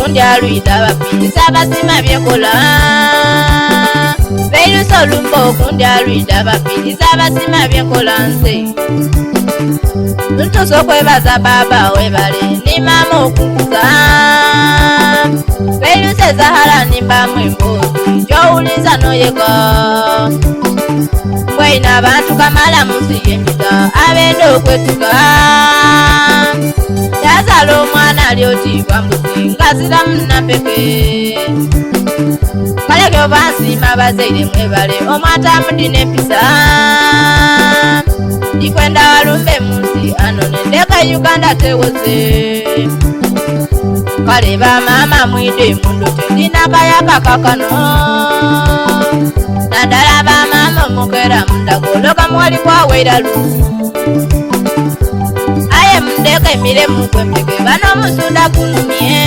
okundi aluida bapinisa basima byekola beirusa olumba okundi aluida bapinisa basima byekola nze ntuso kwebaza baba webale ni mama okukuza beirusa Zahara nimbamu embozi gyowuliza noyega bweina abantu kamala musi yemita abenda okwetuka yazala omwana alyotiibwa mbuzi ngazira munnapeke kaleke obansima bazaire mwebale omwata mudina empisa ndikwenda walumbe munsi anone ndeka Uganda tewoze kale bamama mwide mundote ndina kayaka kakano nadala bamama mukera mundagoloka mwali kwaweiralu aye mundeke emiremu kwempeke bano musunda kunumye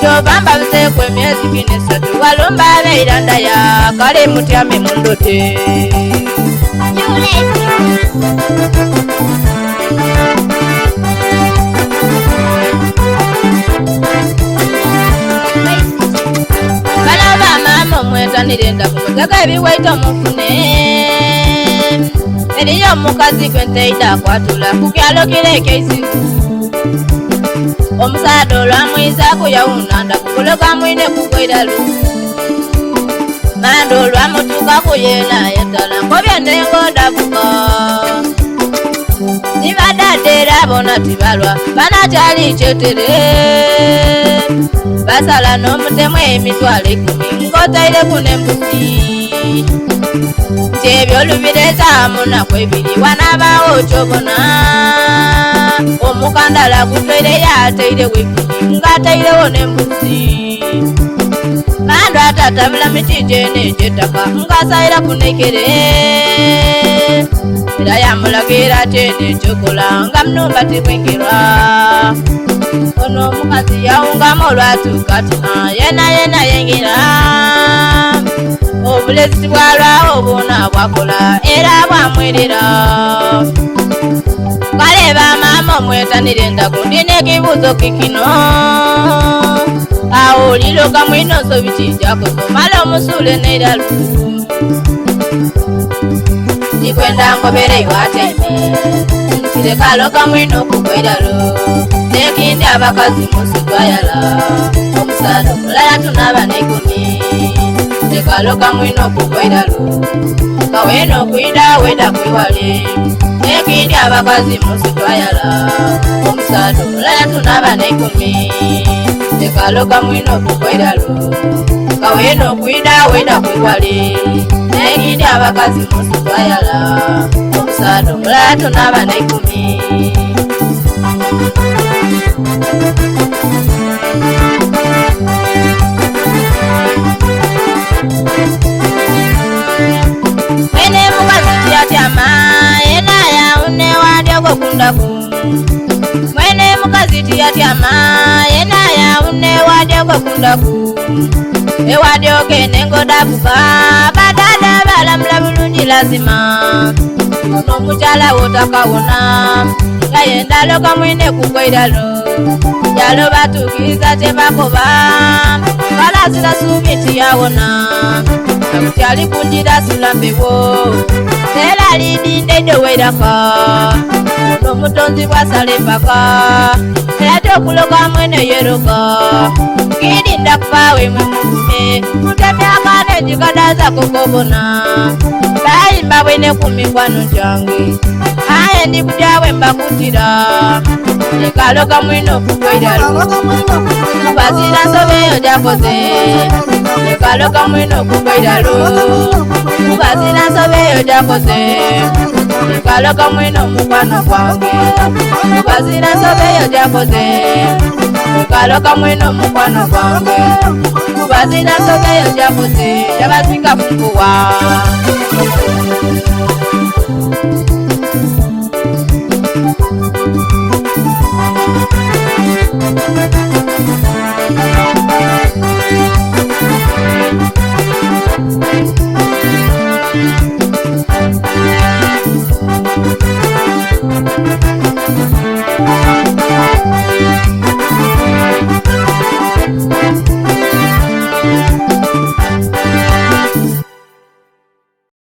tobamba buseku emyezi 3 walumba abeiranda ya kale mutyame mundote nirenda kumutaka ebiwaito mufune eriyo omukazi kwenteida kwatula kukyalo kireke isiku omusada olwamwizaku yawunanda kukoloka mwine kugwiralu manda olwamutukaku yena yetala nkobya nengondabuka nibadadera bona tibalwa banakyali kyetere basala n'omutemu emitwalo 10 ng'otaireku n'embuzi nti ebyo olubireza munaku ebiri wanabaawo kyobona omukandala gutwere yatairewo 10 ng'atairewo n'embuzi mando atatabula miti gyene egy'ettaka ng'asaira kunekere era yamulagira kyene ekyokola nga munumba tebwengerwa ono omukazi yawungamu olwatuuka ati yena yengira obulezi bwalwawo bwona bwakola era bwamwerera kale bamama omwetanire endaku ndina ekibuuzo kikino awo oliroka mwino nsobi kijjakoso mala omusuule neiralu ndikwenda ngobere iwateme ntirekaloka mwino okugwairalo nekindi abakazi musi twayala omusada omulala tunaba ne10 tekaloka mwino okugwairalo kawena okwida weda kwewale nekindi abakazi musi twayala omusada omulala tunaba ne10 tekaloka mwino okugwairalo kawena okwida weda kwewale nekindi abakazi musi twayala omusada omulala tunaba ne10 mwene mukazi tiyatyama yena yaune wadyogo kundaku mwene mukazi tiyatyama yena yaune wadyogo kundaku ewadyoge nengodabuka badada balamula bulungi lazima ono mukyala wotakawona yayendaloka mwine kugwairalo yalo batukiriza tebakoba balasira subiti yawona namukyali kunjira sulambewo era lidinde weiraka ono mutonzi bwasala empaka eyate okuloka mwene yeroka kidinda kufawe mwe mugume mutemyakane jikadaza kokobona bayimba bwene kumikwano kyange aye ndibudyawe mbakutira nekaloka mwino okugwairalo mubazira nsobeyo gyakoze nekaloka mwino okugwairalo mubazira nsobeyo gyakoze nekaloka mwino mukwano gwange mubazira nsobeyo gyakoze nekaloka mwino mukwano gwange mubazira nsobeyo gyakoze yabasinga funguwa